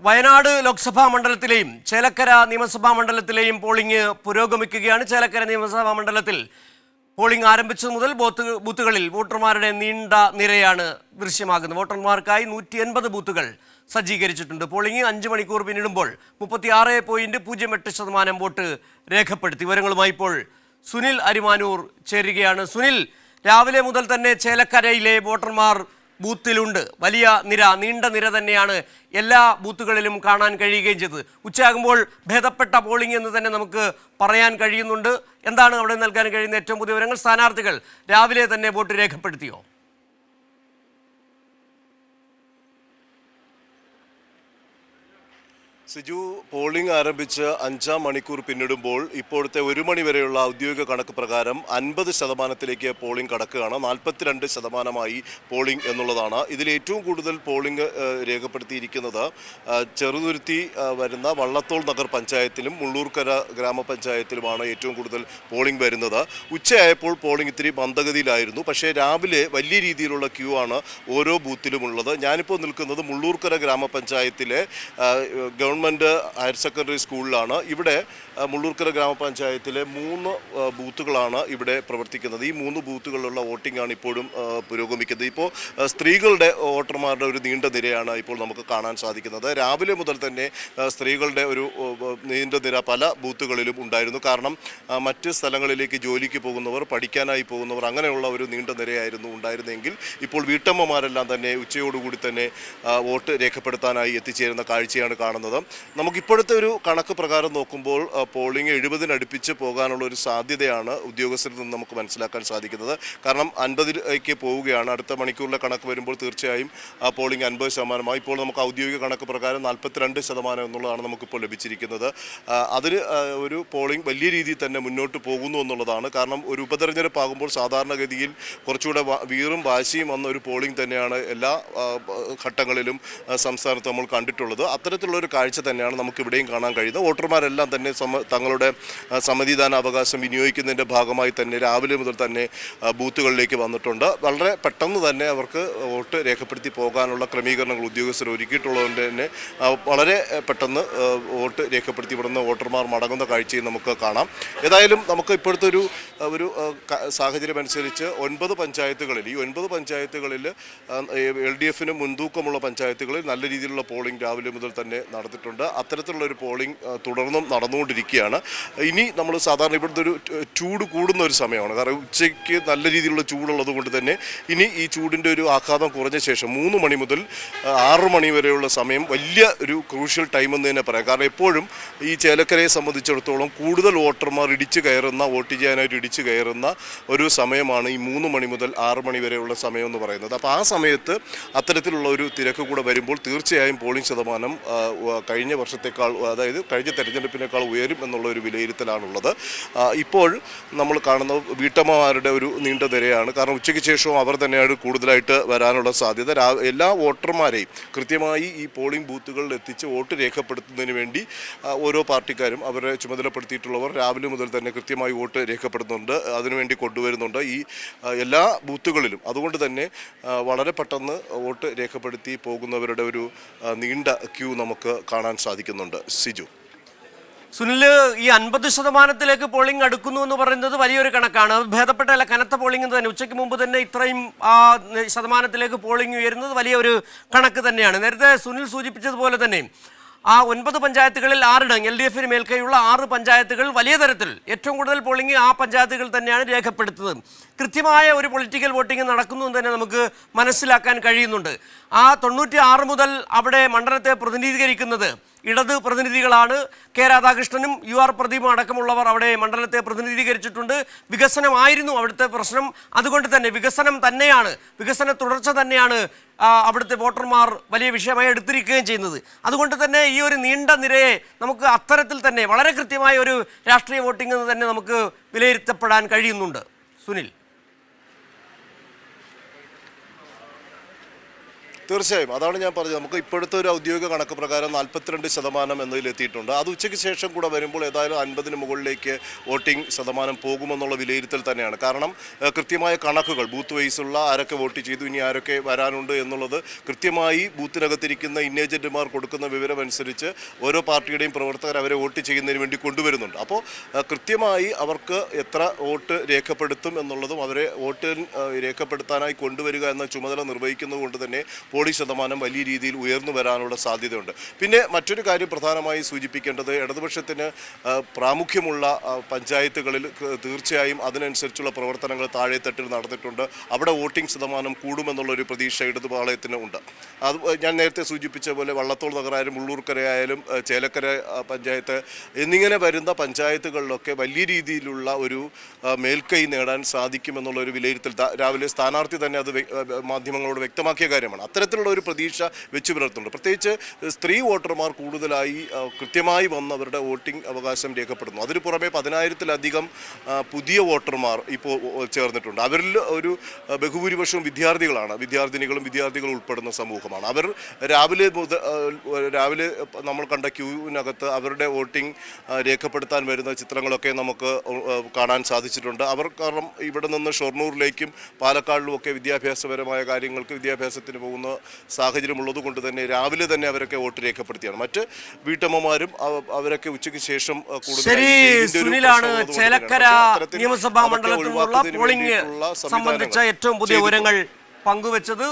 വയനാട് ലോക്സഭാ മണ്ഡലത്തിലെയും ചേലക്കര നിയമസഭാ മണ്ഡലത്തിലെയും പോളിംഗ് പുരോഗമിക്കുകയാണ്. ചേലക്കര നിയമസഭാ മണ്ഡലത്തിൽ പോളിംഗ് ആരംഭിച്ചതു മുതൽ ബൂത്തുകളിൽ വോട്ടർമാരുടെ നീണ്ട നിരയാണ് ദൃശ്യമാകുന്നത്. വോട്ടർമാർക്കായി 180 ബൂത്തുകൾ സജ്ജീകരിച്ചിട്ടുണ്ട്. പോളിംഗ് 5 മണിക്കൂർ പിന്നിടുമ്പോൾ 36.08% വോട്ട് രേഖപ്പെടുത്തി. വിവരങ്ങളുമായി ഇപ്പോൾ സുനിൽ അരിമാനൂർ ചേരുകയാണ്. സുനിൽ, രാവിലെ മുതൽ തന്നെ ചേലക്കരയിലെ വോട്ടർമാർ ബൂത്തിലുണ്ട്. വലിയ നിര, നീണ്ട നിര തന്നെയാണ് എല്ലാ ബൂത്തുകളിലും കാണാൻ കഴിയുകയും ചെയ്തത്. ഉച്ചയാകുമ്പോൾ ഭേദപ്പെട്ട പോളിംഗ് എന്ന് തന്നെ നമുക്ക് പറയാൻ കഴിയുന്നുണ്ട്. എന്താണ് അവിടെ നൽകാൻ കഴിയുന്ന ഏറ്റവും പുതിയ വിവരങ്ങൾ? സ്ഥാനാർത്ഥികൾ രാവിലെ തന്നെ വോട്ട് രേഖപ്പെടുത്തിയോ? സിജു, പോളിംഗ് ആരംഭിച്ച് 5 മണിക്കൂർ പിന്നിടുമ്പോൾ ഇപ്പോഴത്തെ 1 മണി വരെയുള്ള ഔദ്യോഗിക കണക്ക് പ്രകാരം 50% പോളിംഗ് കടക്കുകയാണ്. 42% പോളിംഗ് എന്നുള്ളതാണ്. ഇതിൽ ഏറ്റവും കൂടുതൽ പോളിംഗ് രേഖപ്പെടുത്തിയിരിക്കുന്നത് ചെറുതുരുത്തി വരുന്ന വള്ളത്തോൾ നഗർ പഞ്ചായത്തിലും മുള്ളൂർക്കര ഗ്രാമപഞ്ചായത്തിലുമാണ് ഏറ്റവും കൂടുതൽ പോളിംഗ് വരുന്നത്. ഉച്ചയായപ്പോൾ പോളിംഗ് ഇത്തിരി മന്ദഗതിയിലായിരുന്നു. പക്ഷേ രാവിലെ വലിയ രീതിയിലുള്ള ക്യൂ ആണ് ഓരോ ബൂത്തിലുമുള്ളത്. ഞാനിപ്പോൾ നിൽക്കുന്നത് മുള്ളൂർക്കര ഗ്രാമപഞ്ചായത്തിലെ ഗവൺമെൻറ് ഹയർ സെക്കൻഡറി സ്കൂളിലാണ്. ഇവിടെ മുള്ളൂർക്കര ഗ്രാമപഞ്ചായത്തിലെ 3 ബൂത്തുകളാണ് ഇവിടെ പ്രവർത്തിക്കുന്നത്. ഈ 3 ബൂത്തുകളിലുള്ള വോട്ടിംഗ് ആണ് ഇപ്പോഴും പുരോഗമിക്കുന്നത്. ഇപ്പോൾ സ്ത്രീകളുടെ വോട്ടർമാരുടെ ഒരു നീണ്ട നിരയാണ് ഇപ്പോൾ നമുക്ക് കാണാൻ സാധിക്കുന്നത്. രാവിലെ മുതൽ തന്നെ സ്ത്രീകളുടെ ഒരു നീണ്ട നിര പല ബൂത്തുകളിലും ഉണ്ടായിരുന്നു. കാരണം മറ്റ് സ്ഥലങ്ങളിലേക്ക് ജോലിക്ക് പോകുന്നവർ, പഠിക്കാനായി പോകുന്നവർ, അങ്ങനെയുള്ള ഒരു നീണ്ട നിരയായിരുന്നു ഉണ്ടായിരുന്നെങ്കിൽ ഇപ്പോൾ വീട്ടമ്മമാരെല്ലാം തന്നെ ഉച്ചയോടുകൂടി തന്നെ വോട്ട് രേഖപ്പെടുത്താനായി എത്തിച്ചേരുന്ന കാഴ്ചയാണ് കാണുന്നത്. നമുക്കിപ്പോഴത്തെ ഒരു കണക്ക് പ്രകാരം നോക്കുമ്പോൾ പോളിംഗ് 70-അടുപ്പിച്ച് പോകാനുള്ള ഒരു സാധ്യതയാണ് ഉദ്യോഗസ്ഥരിൽ നിന്ന് നമുക്ക് മനസ്സിലാക്കാൻ സാധിക്കുന്നത്. കാരണം 50-ലേക്ക് പോവുകയാണ്. അടുത്ത മണിക്കൂറിലെ കണക്ക് വരുമ്പോൾ തീർച്ചയായും പോളിംഗ് 50%. ഇപ്പോൾ നമുക്ക് ഔദ്യോഗിക കണക്ക് പ്രകാരം 42% എന്നുള്ളതാണ് നമുക്കിപ്പോൾ ലഭിച്ചിരിക്കുന്നത്. അതിന് ഒരു പോളിംഗ് വലിയ രീതിയിൽ തന്നെ മുന്നോട്ട് പോകുന്നു എന്നുള്ളതാണ്. കാരണം ഒരു ഉപതെരഞ്ഞെടുപ്പ് ആകുമ്പോൾ സാധാരണഗതിയിൽ കുറച്ചുകൂടെ വീറും വാശിയും വന്ന ഒരു പോളിംഗ് തന്നെയാണ് എല്ലാ ഘട്ടങ്ങളിലും സംസ്ഥാനത്ത് നമ്മൾ കണ്ടിട്ടുള്ളത്. അത്തരത്തിലുള്ളൊരു കാഴ്ച തന്നെയാണ് നമുക്കിവിടെയും കാണാൻ കഴിയുന്നത്. വോട്ടർമാരെല്ലാം തന്നെ തങ്ങളുടെ സമ്മതിദാന അവകാശം വിനിയോഗിക്കുന്നതിൻ്റെ ഭാഗമായി തന്നെ രാവിലെ മുതൽ തന്നെ ബൂത്തുകളിലേക്ക് വന്നിട്ടുണ്ട്. വളരെ പെട്ടെന്ന് തന്നെ അവർക്ക് വോട്ട് രേഖപ്പെടുത്തി പോകാനുള്ള ക്രമീകരണങ്ങൾ ഉദ്യോഗസ്ഥർ ഒരുക്കിയിട്ടുള്ളതുകൊണ്ട് തന്നെ വളരെ പെട്ടെന്ന് വോട്ട് രേഖപ്പെടുത്തി വിടുന്ന വോട്ടർമാർ മടങ്ങുന്ന കാഴ്ചയും നമുക്ക് കാണാം. ഏതായാലും നമുക്ക് ഇപ്പോഴത്തെ ഒരു സാഹചര്യം അനുസരിച്ച് 9 പഞ്ചായത്തുകളിൽ, ഈ 9 പഞ്ചായത്തുകളിൽ LDF-ന് മുൻതൂക്കമുള്ള പഞ്ചായത്തുകളിൽ നല്ല രീതിയിലുള്ള പോളിംഗ് രാവിലെ മുതൽ തന്നെ നടത്തിയിട്ടുണ്ട്. അത്തരത്തിലുള്ളൊരു പോളിംഗ് തുടർന്നും നടന്നുകൊണ്ടിരിക്കുകയാണ്. ഇനി നമ്മൾ സാധാരണ ഇവിടുത്തെ ഒരു ചൂട് കൂടുന്ന ഒരു സമയമാണ്. കാരണം ഉച്ചയ്ക്ക് നല്ല രീതിയിലുള്ള ചൂടുള്ളത് കൊണ്ട് തന്നെ ഇനി ഈ ചൂടിൻ്റെ ഒരു ആഘാതം കുറഞ്ഞ ശേഷം 3 മണി മുതൽ 6 മണി വരെയുള്ള സമയം വലിയ ഒരു ക്രൂഷ്യൽ ടൈം എന്ന് തന്നെ പറയാം. കാരണം എപ്പോഴും ഈ ചേലക്കരയെ സംബന്ധിച്ചിടത്തോളം കൂടുതൽ വോട്ടർമാർ വോട്ട് ചെയ്യാനായിട്ട് ഇടിച്ചു കയറുന്ന ഒരു സമയമാണ് ഈ 3 മണി മുതൽ 6 മണി വരെയുള്ള സമയം എന്ന് പറയുന്നത്. അപ്പോൾ ആ സമയത്ത് അത്തരത്തിലുള്ള ഒരു തിരക്ക് കൂടെ വരുമ്പോൾ തീർച്ചയായും പോളിംഗ് ശതമാനം കഴിഞ്ഞ വർഷത്തേക്കാൾ, അതായത് കഴിഞ്ഞ തെരഞ്ഞെടുപ്പിനേക്കാൾ ഉയരും എന്നുള്ള ഒരു വിലയിരുത്തലാണുള്ളത്. ഇപ്പോൾ നമ്മൾ കാണുന്ന വീട്ടമ്മമാരുടെ ഒരു നീണ്ട നിരയാണ്. കാരണം ഉച്ചയ്ക്ക് ശേഷവും അവർ തന്നെയാണ് കൂടുതലായിട്ട് വരാനുള്ള സാധ്യത. എല്ലാ വോട്ടർമാരെയും കൃത്യമായി ഈ പോളിംഗ് ബൂത്തുകളിൽ എത്തിച്ച് വോട്ട് രേഖപ്പെടുത്തുന്നതിന് വേണ്ടി ഓരോ പാർട്ടിക്കാരും അവരെ ചുമതലപ്പെടുത്തിയിട്ടുള്ളവർ രാവിലെ മുതൽ തന്നെ കൃത്യമായി വോട്ട് രേഖപ്പെടുത്തുന്നുണ്ട്, അതിനുവേണ്ടി കൊണ്ടുവരുന്നുണ്ട് ഈ എല്ലാ ബൂത്തുകളിലും. അതുകൊണ്ട് തന്നെ വളരെ പെട്ടെന്ന് വോട്ട് രേഖപ്പെടുത്തി പോകുന്നവരുടെ ഒരു നീണ്ട ക്യൂ നമുക്ക് കാണാൻ സാധിക്കുന്നുണ്ട്. സിജു, സുനിൽ, ഈ 50% പോളിംഗ് അടുക്കുന്നു എന്ന് പറയുന്നത് വലിയൊരു കണക്കാണ്. ഭേദപ്പെട്ട അല്ല, കനത്ത പോളിംഗ് തന്നെ. ഉച്ചയ്ക്ക് മുമ്പ് തന്നെ ഇത്രയും ശതമാനത്തിലേക്ക് പോളിംഗ് ഉയരുന്നത് വലിയൊരു കണക്ക് തന്നെയാണ്. നേരത്തെ സുനിൽ സൂചിപ്പിച്ചതുപോലെ തന്നെ ആ 9 പഞ്ചായത്തുകളിൽ 6 LDF-ന് മേൽക്കൈയുള്ള 6 പഞ്ചായത്തുകൾ വലിയ തരത്തിൽ ഏറ്റവും കൂടുതൽ പോളിംഗ് ആ പഞ്ചായത്തുകൾ തന്നെയാണ് രേഖപ്പെടുത്തുന്നത്. കൃത്യമായ ഒരു പൊളിറ്റിക്കൽ വോട്ടിംഗ് നടക്കുന്നു എന്ന് തന്നെ നമുക്ക് മനസ്സിലാക്കാൻ കഴിയുന്നുണ്ട്. ആ 96 മുതൽ അവിടെ മണ്ഡലത്തെ പ്രതിനിധീകരിക്കുന്നത് ഇടത് പ്രതിനിധികളാണ്. കെ രാധാകൃഷ്ണനും UR പ്രദീപും അടക്കമുള്ളവർ അവിടെ മണ്ഡലത്തെ പ്രതിനിധീകരിച്ചിട്ടുണ്ട്. വികസനമായിരുന്നു അവിടുത്തെ പ്രശ്നം. അതുകൊണ്ട് തന്നെ വികസന തുടർച്ച തന്നെയാണ് അവിടുത്തെ വോട്ടർമാർ വലിയ വിഷയമായി എടുത്തിരിക്കുകയും ചെയ്യുന്നത്. അതുകൊണ്ട് തന്നെ ഈ ഒരു നീണ്ട നിരയെ നമുക്ക് അത്തരത്തിൽ തന്നെ വളരെ കൃത്യമായ ഒരു രാഷ്ട്രീയ വോട്ടിംഗ് എന്ന് തന്നെ നമുക്ക് വിലയിരുത്തപ്പെടാൻ കഴിയുന്നുണ്ട്. സുനിൽ, തീർച്ചയായും അതാണ് ഞാൻ പറഞ്ഞത്. നമുക്ക് ഇപ്പോഴത്തെ ഒരു ഔദ്യോഗിക കണക്ക് പ്രകാരം 42% എന്നതിലെത്തിയിട്ടുണ്ട്. അത് ഉച്ചയ്ക്ക് ശേഷം കൂടെ വരുമ്പോൾ ഏതായാലും 50-ന് മുകളിലേക്ക് വോട്ടിംഗ് ശതമാനം പോകുമെന്നുള്ള വിലയിരുത്തൽ തന്നെയാണ്. കാരണം കൃത്യമായ കണക്കുകൾ ബൂത്ത് വൈസുള്ള ആരൊക്കെ വോട്ട് ചെയ്തു, ഇനി ആരൊക്കെ വരാനുണ്ട് എന്നുള്ളത് കൃത്യമായി ബൂത്തിനകത്തിരിക്കുന്ന ഇന്നേജന്റുമാർ കൊടുക്കുന്ന വിവരം അനുസരിച്ച് ഓരോ പാർട്ടിയുടെയും പ്രവർത്തകർ അവരെ വോട്ട് ചെയ്യുന്നതിന് വേണ്ടി കൊണ്ടുവരുന്നുണ്ട്. അപ്പോൾ കൃത്യമായി അവർക്ക് എത്ര വോട്ട് രേഖപ്പെടുത്തും എന്നുള്ളതും അവരെ വോട്ട് രേഖപ്പെടുത്താനായി കൊണ്ടുവരിക എന്ന ചുമതല നിർവഹിക്കുന്നത് കൊണ്ട് തന്നെ പോളിംഗ് ശതമാനം വലിയ രീതിയിൽ ഉയർന്നു വരാനുള്ള സാധ്യതയുണ്ട്. പിന്നെ മറ്റൊരു കാര്യം പ്രധാനമായി സൂചിപ്പിക്കേണ്ടത്, ഇടതുപക്ഷത്തിന് പ്രാമുഖ്യമുള്ള പഞ്ചായത്തുകളിൽ തീർച്ചയായും അതിനനുസരിച്ചുള്ള പ്രവർത്തനങ്ങൾ താഴെത്തട്ടിൽ നടന്നിട്ടുണ്ട്. അവിടെ വോട്ടിംഗ് ശതമാനം കൂടുമെന്നുള്ളൊരു പ്രതീക്ഷ ഇടതുപാളയത്തിന് ഉണ്ട്. അത് ഞാൻ നേരത്തെ സൂചിപ്പിച്ച പോലെ വള്ളത്തോൾ നഗറായാലും ഉള്ളൂർക്കരയായാലും ചേലക്കര പഞ്ചായത്ത് എന്നിങ്ങനെ വരുന്ന പഞ്ചായത്തുകളിലൊക്കെ വലിയ രീതിയിലുള്ള ഒരു മേൽക്കൈ നേടാൻ സാധിക്കുമെന്നുള്ളൊരു വിലയിരുത്തൽ രാവിലെ സ്ഥാനാർത്ഥി തന്നെ അത് മാധ്യമങ്ങളോട് വ്യക്തമാക്കിയ കാര്യമാണ്. അത്തരത്തിലുള്ള ഒരു പ്രതീക്ഷ വെച്ചു പുലർത്തുന്നുണ്ട്. പ്രത്യേകിച്ച് സ്ത്രീ വോട്ടർമാർ കൂടുതലായി കൃത്യമായി വന്നവരുടെ വോട്ടിംഗ് അവകാശം രേഖപ്പെടുന്നു. അതിന് പുറമെ 10,000-ലധികം പുതിയ വോട്ടർമാർ ഇപ്പോൾ ചേർന്നിട്ടുണ്ട്. അവരിൽ ഒരു ബഹുഭൂരിപക്ഷവും വിദ്യാർത്ഥികളാണ്. വിദ്യാർത്ഥികളും ഉൾപ്പെടുന്ന സമൂഹമാണ്. അവർ രാവിലെ നമ്മൾ കണ്ട ക്യൂവിനകത്ത് അവരുടെ വോട്ടിംഗ് രേഖപ്പെടുത്താൻ വരുന്ന ചിത്രങ്ങളൊക്കെ നമുക്ക് കാണാൻ സാധിച്ചിട്ടുണ്ട്. അവർ കാരണം ഇവിടെ നിന്ന് ഷൊർണൂരിലേക്കും പാലക്കാടിലും ഒക്കെ വിദ്യാഭ്യാസപരമായ കാര്യങ്ങൾക്ക് വിദ്യാഭ്യാസത്തിന് പോകുന്ന സാഹചര്യമുള്ളത് കൊണ്ട് തന്നെ രാവിലെ തന്നെ അവരൊക്കെ വോട്ട് രേഖപ്പെടുത്തിയാണ്. മറ്റ് വീട്ടമ്മമാരും അവരൊക്കെ ഉച്ചയ്ക്ക് ശേഷം ശരി സുനിലാണ് ചേലക്കര നിയമസഭാ മണ്ഡലത്തിൽ നിന്നുള്ള പോളിംഗ് സംബന്ധിച്ച ഏറ്റവും പുതിയ വിവരങ്ങൾ പങ്കുവച്ചത്.